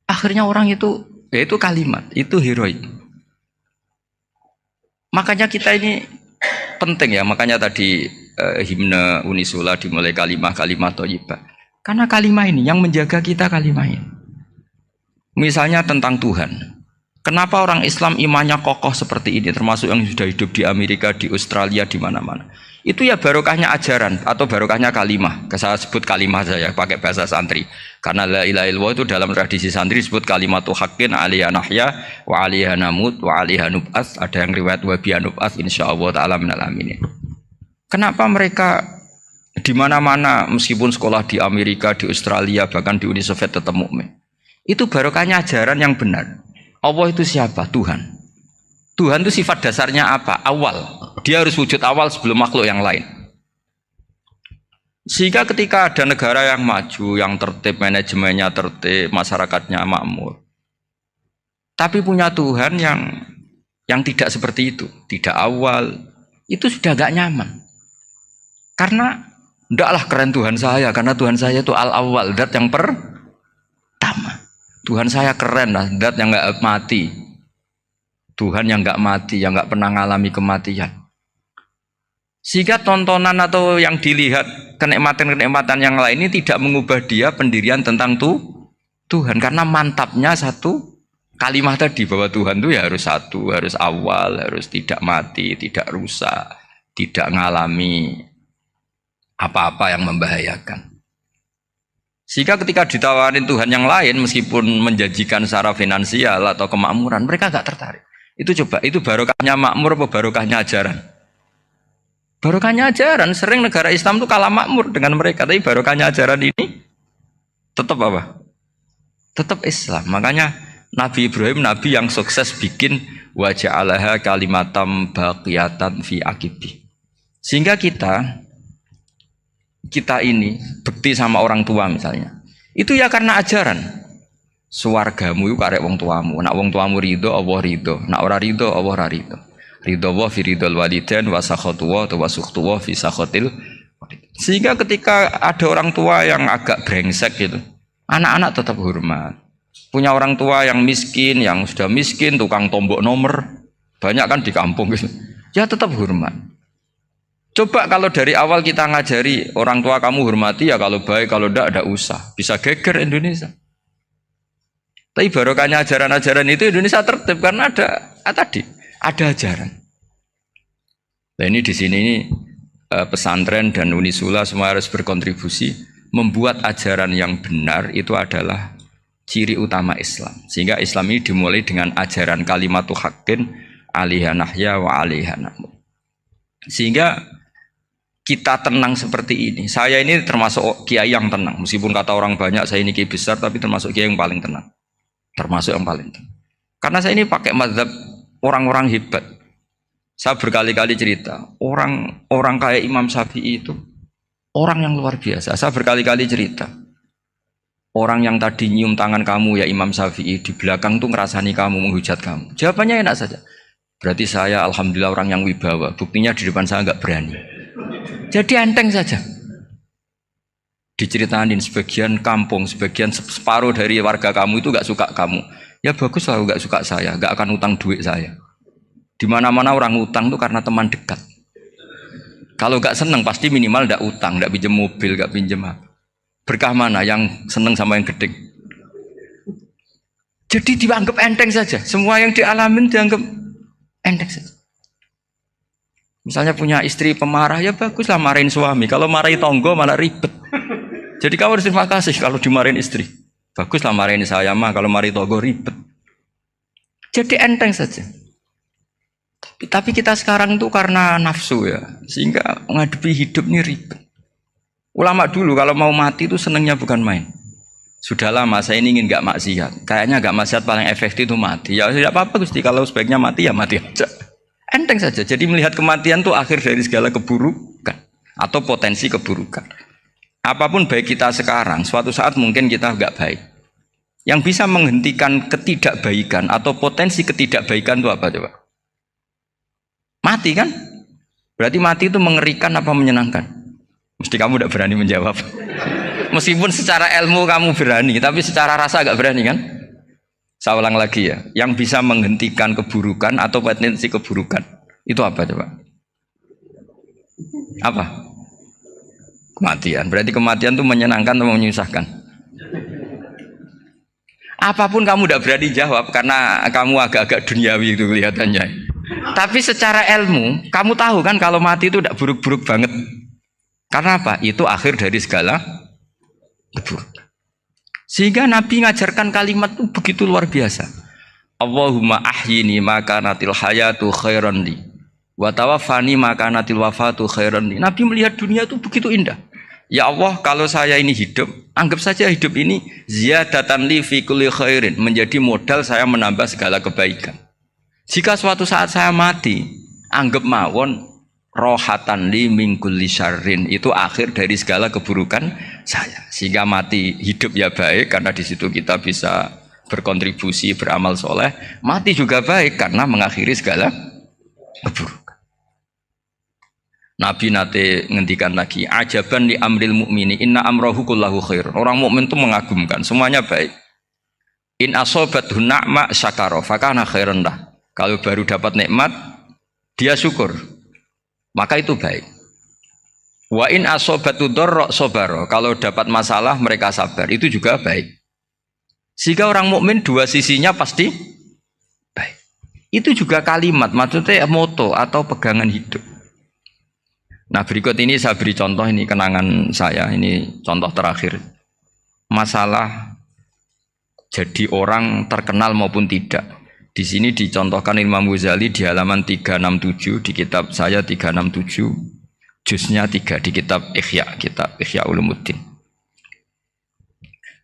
S1: Akhirnya orang itu, ya itu kalimat, itu heroik. Makanya kita ini penting ya, makanya tadi himne Unisula dimulai kalimat thayyibah. Karena kalimat ini yang menjaga kita kalimat ini. Misalnya tentang Tuhan. Kenapa orang Islam imannya kokoh seperti ini, termasuk yang sudah hidup di Amerika, di Australia, di mana-mana. Itu ya barokahnya ajaran atau barokahnya kalimah. Saya sebut kalimah saya pakai bahasa santri. Karena la ilaha illallah itu dalam tradisi santri disebut kalimatu haqqin alaiha nahya wa alaiha namut wa alaiha nub'ats. Ada yang riwayat wa biha nub'ats insyaallah taala minal aminin. Kenapa mereka di mana-mana meskipun sekolah di Amerika, di Australia, bahkan di Uni Soviet tetap mukmin? Itu barokahnya ajaran yang benar. Allah itu siapa? Tuhan. Tuhan itu sifat dasarnya apa? Awal. Dia harus wujud awal sebelum makhluk yang lain. Sehingga ketika ada negara yang maju, yang tertib, manajemennya tertib, masyarakatnya makmur, tapi punya Tuhan yang tidak seperti itu, tidak awal, itu sudah gak nyaman. Karena ndaklah keren Tuhan saya, karena Tuhan saya itu al-awwal, zat yang pertama. Tuhan saya keren lah, zat yang nggak mati. Tuhan yang nggak mati, yang nggak pernah mengalami kematian. Sehingga tontonan atau yang dilihat kenikmatan-kenikmatan yang lain ini tidak mengubah dia pendirian tentang Tuhan. Karena mantapnya satu kalimat tadi bahwa Tuhan itu ya harus satu, harus awal, harus tidak mati, tidak rusak, tidak mengalami apa-apa yang membahayakan. Sehingga ketika ditawarin Tuhan yang lain meskipun menjanjikan secara finansial atau kemakmuran, mereka gak tertarik. Itu coba, itu barokahnya makmur apa barokahnya ajaran? Barokahnya ajaran. Sering negara Islam itu kalah makmur dengan mereka, tapi barokahnya ajaran ini tetap apa? Tetap Islam. Makanya Nabi Ibrahim, Nabi yang sukses bikin wa ja'alaha kalimatam baqiyatan fi aqibi. Sehingga kita ini bekti sama orang tua misalnya, itu ya karena ajaran. Suwargamu itu karek wong tuamu. Nak wong tuamu ridho, Allah ridho. Nak ora ridho, Allah ora ridho. Ridho wa fi ridhol walidain wa sakhatu wa sukhtu wa fi sakhatil. Sehingga ketika ada orang tua yang agak brengsek gitu, anak-anak tetap hormat. Punya orang tua yang miskin, yang sudah miskin, tukang tombok nomor, banyak kan di kampung gitu. Ya tetap hormat. Coba kalau dari awal kita ngajari orang tua kamu hormati ya, kalau baik, kalau tidak usah. Bisa geger Indonesia. Tapi barokahnya ajaran-ajaran itu Indonesia tertib karena ada ajaran. Nah ini di sini pesantren dan Unisula semua harus berkontribusi membuat ajaran yang benar itu adalah ciri utama Islam. Sehingga Islam ini dimulai dengan ajaran kalimatu haqqin alaiha nahya wa alaiha namut. Sehingga kita tenang seperti ini. Saya ini termasuk kiai yang tenang. Meskipun kata orang banyak saya ini kiai besar, tapi termasuk kiai yang paling tenang. Termasuk yang paling tenang. Karena saya ini pakai mazhab orang-orang hebat. Saya berkali-kali cerita, orang kayak Imam Syafi'i itu orang yang luar biasa. Saya berkali-kali cerita, orang yang tadi nyium tangan kamu ya Imam Syafi'i, di belakang tuh ngerasani kamu, menghujat kamu. Jawabannya enak saja. Berarti saya alhamdulillah orang yang wibawa. Buktinya di depan saya nggak berani. Jadi enteng saja. Diceritain sebagian kampung, sebagian separuh dari warga kamu itu gak suka kamu. Ya bagus lah gak suka saya, gak akan utang duit saya. Di mana-mana orang utang itu karena teman dekat. Kalau gak seneng pasti minimal gak utang, gak pinjem mobil, gak pinjem apa. Berkah mana yang seneng sama yang gede. Jadi dianggap enteng saja. Semua yang dialamin dianggap enteng saja. Misalnya punya istri pemarah, ya baguslah marahin suami. Kalau marahin tonggo malah ribet. Jadi kamu harus terima kasih kalau dimarahin istri. Baguslah marahin saya mah, kalau marahin tonggo ribet. Jadi enteng saja. Tapi kita sekarang tuh karena nafsu ya, sehingga menghadapi hidup ini ribet. Ulama dulu kalau mau mati itu senangnya bukan main. Sudah lama saya ini ingin nggak maksiat. Kayaknya nggak maksiat paling efektif itu mati. Ya tidak apa-apa Gusti, kalau sebaiknya mati ya mati aja. Enteng saja. Jadi melihat kematian itu akhir dari segala keburukan atau potensi keburukan. Apapun baik kita sekarang, suatu saat mungkin kita nggak baik. Yang bisa menghentikan ketidakbaikan atau potensi ketidakbaikan itu apa coba? Mati kan? Berarti mati itu mengerikan apa menyenangkan? Mesti kamu tidak berani menjawab. Meskipun secara ilmu kamu berani, tapi secara rasa agak berani kan? Saya ulang lagi ya, yang bisa menghentikan keburukan atau potensi keburukan itu apa coba? Apa? Kematian. Berarti kematian itu menyenangkan atau menyusahkan? Apapun kamu tidak berani jawab karena kamu agak-agak duniawi itu kelihatannya. Tapi secara ilmu, kamu tahu kan kalau mati itu tidak buruk-buruk banget. Karena apa? Itu akhir dari segala keburukan. Sehingga Nabi ngajarkan kalimat itu begitu luar biasa. Allahumma ahyini maka natil hayatu khairan li wa tawaffani maka natil wafatu khairan li. Nabi melihat dunia itu begitu indah. Ya Allah, kalau saya ini hidup, anggap saja hidup ini ziyadatan li fi kulli khairin, menjadi modal saya menambah segala kebaikan. Jika suatu saat saya mati, anggap mawon rohatan li min kulli syarrin, itu akhir dari segala keburukan saya. Sehingga mati hidup ya baik karena di situ kita bisa berkontribusi beramal soleh. Mati juga baik karena mengakhiri segala keburukan. Nabi nate ngendikan lagi, ajaban li amril mukmini inna amrohu kullahu khair. Orang mukmin itu mengagumkan, semuanya baik. In asobathu na'ma syakara fakana khairan lah. Kalau baru dapat nikmat, dia syukur, maka itu baik. Wa in asobatu dharra sabara. Kalau dapat masalah mereka sabar, itu juga baik. Sehingga orang mukmin dua sisinya pasti baik. Itu juga kalimat, maksudnya moto atau pegangan hidup. Nah berikut ini saya beri contoh, ini kenangan saya, ini contoh terakhir. Masalah jadi orang terkenal maupun tidak. Di sini dicontohkan Imam Ghazali di halaman 367 di kitab saya 367, juznya 3 di kitab Ihya Ulumuddin.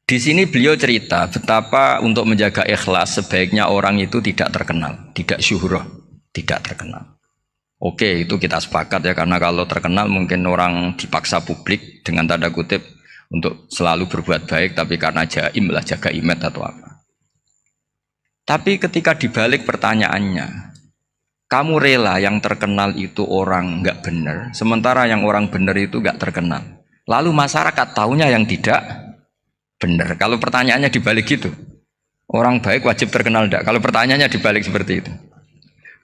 S1: Di sini beliau cerita betapa untuk menjaga ikhlas sebaiknya orang itu tidak terkenal, tidak syuhrah, tidak terkenal. Oke, itu kita sepakat ya, karena kalau terkenal mungkin orang dipaksa publik dengan tanda kutip untuk selalu berbuat baik, tapi karena jaim lah, jaga image atau apa. Tapi ketika dibalik pertanyaannya, kamu rela yang terkenal itu orang nggak benar, sementara yang orang benar itu nggak terkenal. Lalu masyarakat taunya yang tidak benar. Kalau pertanyaannya dibalik gitu, orang baik wajib terkenal enggak? Kalau pertanyaannya dibalik seperti itu.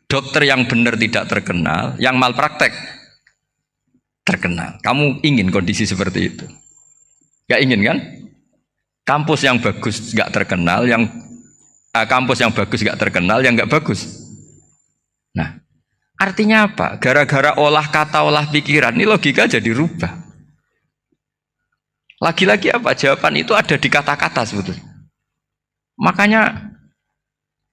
S1: Dokter yang benar tidak terkenal, yang malpraktek terkenal. Kamu ingin kondisi seperti itu? Gak ingin kan? Kampus yang bagus gak terkenal, kampus yang bagus gak terkenal, yang gak bagus. Nah, artinya apa? Gara-gara olah kata, olah pikiran, ini logika jadi rubah. Lagi-lagi apa? Jawaban itu ada di kata-kata sebetulnya. Makanya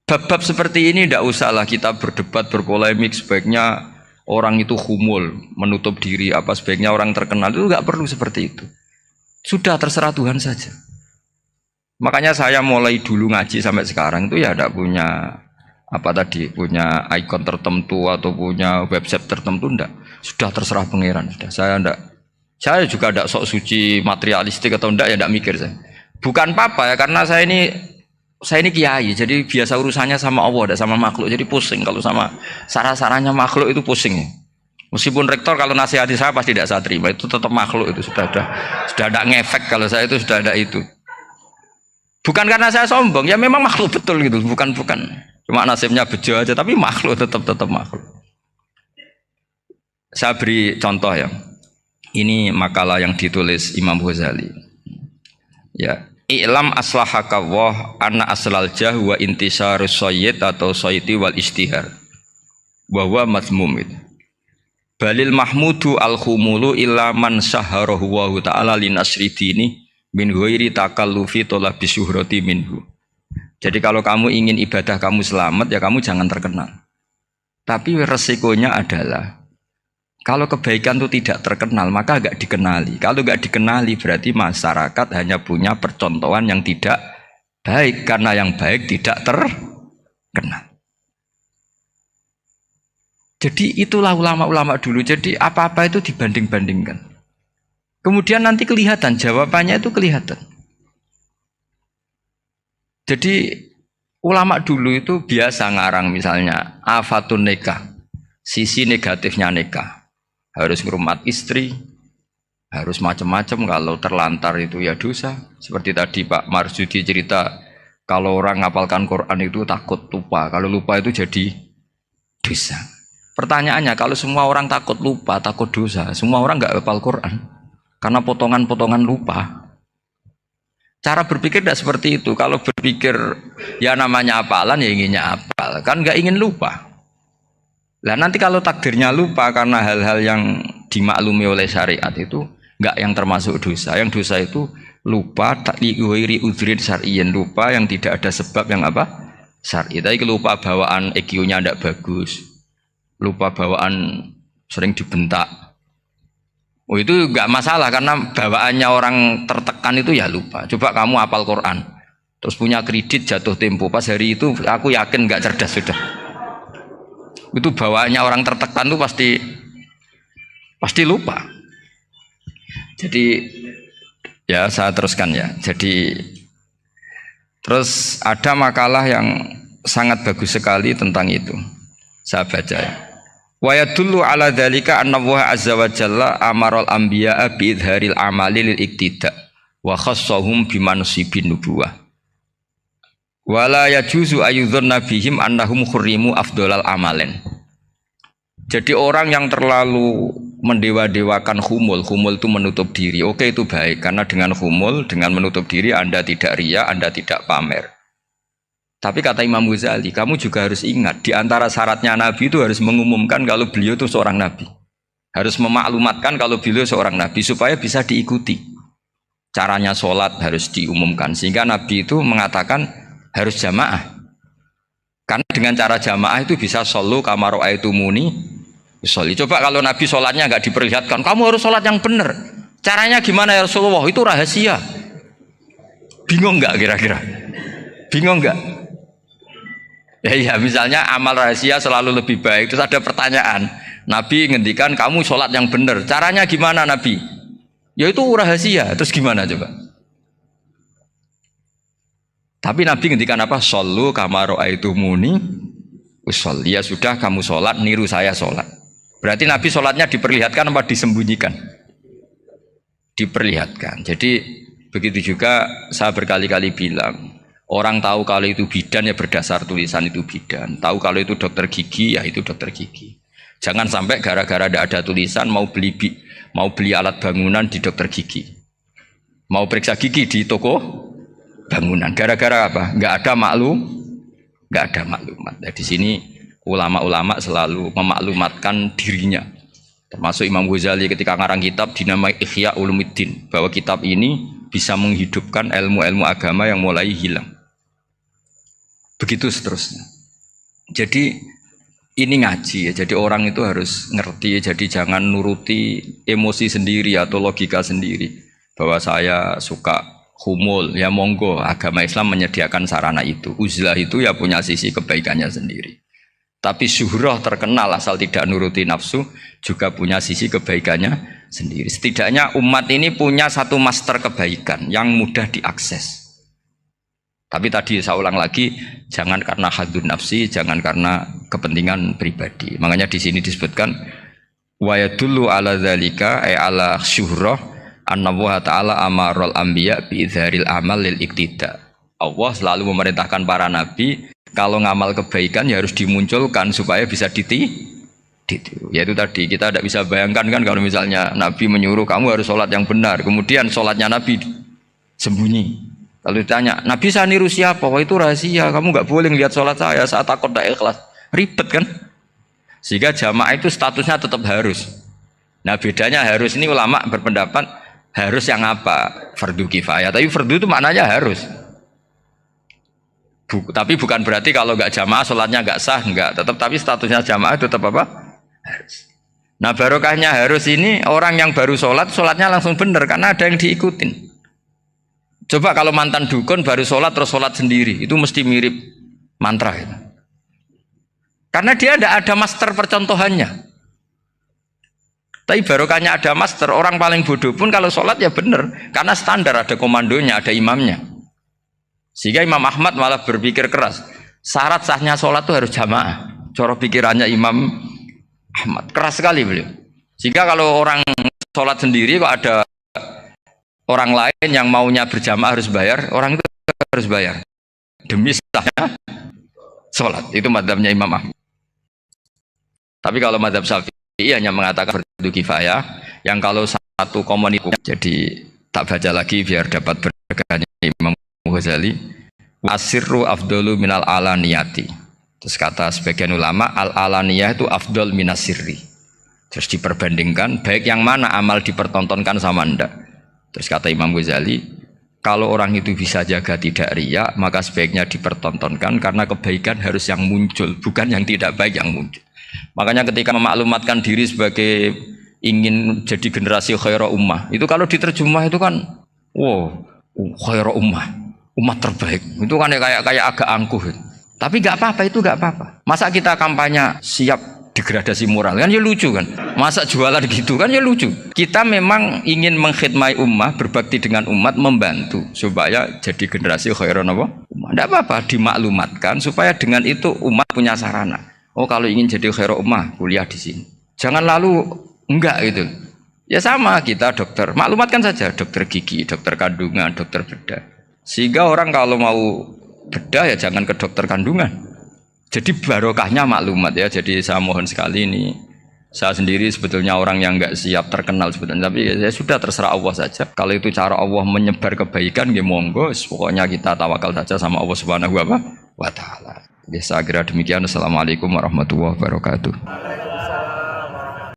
S1: bab-bab seperti ini tidak usahlah kita berdebat, berpolemik. Sebaiknya orang itu humul, menutup diri, apa sebaiknya orang terkenal, itu nggak perlu seperti itu. Sudah terserah Tuhan saja. Makanya saya mulai dulu ngaji sampai sekarang itu ya tidak punya punya ikon tertentu atau punya website tertentu, enggak. Sudah terserah pangeran. Sudah saya juga tidak sok suci materialistik atau enggak, ya tidak mikir saya. Bukan apa-apa ya, karena saya ini kiai, jadi biasa urusannya sama Allah, tidak sama makhluk. Jadi pusing kalau sama sarah-sarahnya makhluk itu pusing. Meskipun rektor kalau nasihati saya pasti tidak saya terima, itu tetap makhluk, itu sudah ada ngefek kalau saya itu sudah ada itu. Bukan karena saya sombong, ya memang makhluk betul gitu, bukan. Cuma nasibnya bejo aja, tapi makhluk tetap makhluk. Saya beri contoh ya. Ini makalah yang ditulis Imam Ghazali. Ya. I'lam aslahaka Allah anna aslal jah wa intisarus sayyid atau sayyidi wal istihar wa huwa mazmum. Balil mahmudu al khumulu illa man saharahu wa ta'ala linasri dini min ghairi takallufi talabi syuhrati minhu. Jadi kalau kamu ingin ibadah kamu selamat, ya kamu jangan terkenal. Tapi resikonya adalah Kalau kebaikan itu tidak terkenal, maka nggak dikenali. Kalau nggak dikenali, berarti masyarakat hanya punya percontohan yang tidak baik, karena yang baik tidak terkenal. Jadi itulah ulama-ulama dulu. Jadi apa-apa itu dibanding-bandingkan. Kemudian nanti kelihatan, jawabannya itu kelihatan. Jadi ulama dulu itu biasa ngarang misalnya afatun nikah, sisi negatifnya nikah. Harus ngurmat istri, harus macam-macam, kalau terlantar itu ya dosa. Seperti tadi Pak Marsudi cerita, kalau orang ngapalkan Quran itu takut lupa, kalau lupa itu jadi dosa. Pertanyaannya, kalau semua orang takut lupa, takut dosa, semua orang nggak hafal Quran karena potongan-potongan lupa. Cara berpikir tidak seperti itu. Kalau berpikir ya namanya hafalan ya inginnya hafal, kan nggak ingin lupa. Lah nanti kalau takdirnya lupa karena hal-hal yang dimaklumi oleh syariat itu enggak yang termasuk dosa. Yang dosa itu lupa takliwiri udhrin syar'iyyan, lupa yang tidak ada sebab yang apa? Syar'i. Tapi lupa bawaan EQ-nya tidak bagus. Lupa bawaan sering dibentak. Oh itu enggak masalah karena bawaannya orang tertekan itu ya lupa. Coba kamu hafal Quran, terus punya kredit jatuh tempo, pas hari itu aku yakin enggak cerdas sudah. Itu bawaannya orang tertekan itu pasti lupa. Jadi ya saya teruskan ya. Jadi terus ada makalah yang sangat bagus sekali tentang itu. Saya baca ya. Wa yadullu ala dzalika anna Allah azza wa jalla amaral anbiya'a bi idharil amali lil iktida wa khassahum bi mansibin nubuwah. Wala yajuzu ayyudhanna bihim annahum khurrimu afdolal amalen. Jadi orang yang terlalu mendewa-dewakan khumul itu menutup diri. Oke itu baik, karena dengan khumul, dengan menutup diri Anda tidak riya, Anda tidak pamer. Tapi kata Imam Ghazali, kamu juga harus ingat, di antara syaratnya Nabi itu harus mengumumkan kalau beliau itu seorang Nabi. Harus memaklumatkan kalau beliau seorang Nabi, supaya bisa diikuti. Caranya sholat harus diumumkan, sehingga Nabi itu mengatakan harus jamaah. Karena dengan cara jamaah itu bisa shollu kama ra'aitumuni usolli. Coba kalau Nabi sholatnya nggak diperlihatkan, kamu harus sholat yang benar. Caranya gimana ya Rasulullah? Itu rahasia. Bingung nggak kira-kira? Bingung nggak? Ya misalnya amal rahasia selalu lebih baik. Terus ada pertanyaan, Nabi ngendikan kamu sholat yang benar. Caranya gimana Nabi? Ya itu rahasia. Terus gimana coba? Tapi Nabi ngendikan apa? Shollu kama ra'aitumuni usolli. Ya sudah kamu sholat, niru saya sholat. Berarti Nabi sholatnya diperlihatkan apa disembunyikan? Diperlihatkan. Jadi begitu juga saya berkali-kali bilang, orang tahu kalau itu bidan ya berdasar tulisan itu bidan. Tahu kalau itu dokter gigi ya itu dokter gigi. Jangan sampai gara-gara tidak ada tulisan mau beli alat bangunan di dokter gigi, mau periksa gigi di toko bangunan. Gara-gara apa? Nggak ada maklumat. Nah, di sini ulama-ulama selalu memaklumatkan dirinya. Termasuk Imam Ghazali ketika ngarang kitab dinamai Ihya Ulumuddin, bahwa kitab ini bisa menghidupkan ilmu-ilmu agama yang mulai hilang. Begitu seterusnya. Jadi ini ngaji ya. Jadi orang itu harus ngerti. Jadi jangan nuruti emosi sendiri atau logika sendiri. Bahwa saya suka humul, ya monggo, agama Islam menyediakan sarana itu. Uzlah itu ya punya sisi kebaikannya sendiri. Tapi syuhrah terkenal asal tidak nuruti nafsu juga punya sisi kebaikannya sendiri. Setidaknya umat ini punya satu master kebaikan yang mudah diakses. Tapi tadi saya ulang lagi, jangan karena hadun nafsi, jangan karena kepentingan pribadi. Makanya di sini disebutkan wa yadullu ala dzalika ay ala syuhrah anna wa ta'ala amarul anbiya bi idharil amal lil iktida. Allah selalu memerintahkan para nabi kalau ngamal kebaikan ya harus dimunculkan supaya bisa ditiru. Yaitu tadi kita tidak bisa bayangkan kan kalau misalnya Nabi menyuruh kamu harus sholat yang benar, kemudian sholatnya Nabi sembunyi. Kalau ditanya, Nabi saya niru siapa? Wah itu rahasia, kamu nggak boleh lihat sholat saya takut tidak ikhlas. Ribet kan? Sehingga jamaah itu statusnya tetap harus. Nah bedanya harus ini ulama berpendapat harus yang apa? Fardu kifayah. Tapi fardu itu maknanya harus. Tapi bukan berarti kalau nggak jamaah sholatnya nggak sah, nggak. Tetap tapi statusnya jamaah tetap apa? Harus. Nah barokahnya harus ini orang yang baru sholat, sholatnya langsung bener karena ada yang diikutin. Coba kalau mantan dukun baru sholat terus sholat sendiri, itu mesti mirip mantra itu. Karena dia tidak ada master percontohannya. Tapi barokahnya ada master, orang paling bodoh pun kalau sholat ya bener, karena standar ada komandonya, ada imamnya. Sehingga Imam Ahmad malah berpikir keras, syarat sahnya sholat itu harus jamaah. Cara pikirannya Imam Ahmad keras sekali beliau. Sehingga kalau orang sholat sendiri kok ada orang lain yang maunya berjamaah harus bayar, orang itu harus bayar demi sahnya sholat. Itu madzhabnya Imam Ahmad. Tapi kalau madzhab Syafi'i hanya mengatakan fardu kifayah, yang kalau satu komunitas, jadi tak baca lagi biar dapat berkahnya Imam Ghazali, asirru afdalu minal alaniyati. Terus kata sebagian ulama, al alaniyah itu afdal minasirri. Terus diperbandingkan baik yang mana amal dipertontonkan sama ndak. Terus kata Imam Ghazali, kalau orang itu bisa jaga tidak riya, maka sebaiknya dipertontonkan karena kebaikan harus yang muncul, bukan yang tidak baik yang muncul. Makanya ketika memaklumatkan diri sebagai ingin jadi generasi khairah ummah, itu kalau diterjemah itu kan, wow, khairah ummah, umat terbaik. Itu kan kayak agak angkuh. Tapi nggak apa-apa, itu nggak apa-apa. Masa kita kampanye siap degradasi moral kan ya lucu kan. Masa jualan gitu kan ya lucu. Kita memang ingin mengkhidmati ummah, berbakti dengan umat, membantu supaya jadi generasi khairah ummah. Nggak apa-apa, dimaklumatkan supaya dengan itu umat punya sarana. Oh kalau ingin jadi khairah ummah, kuliah di sini. Jangan lalu enggak gitu. Ya sama kita dokter, maklumatkan saja dokter gigi, dokter kandungan, dokter bedah. Sehingga orang kalau mau bedah ya jangan ke dokter kandungan. Jadi barokahnya maklumat ya. Jadi saya mohon sekali ini, saya sendiri sebetulnya orang yang enggak siap terkenal sebetulnya, tapi ya sudah terserah Allah saja. Kalau itu cara Allah menyebar kebaikan, ya monggo. Pokoknya kita tawakal saja sama Allah Subhanahu wa Ta'ala. Ya, saya kira demikian. Assalamualaikum warahmatullahi wabarakatuh.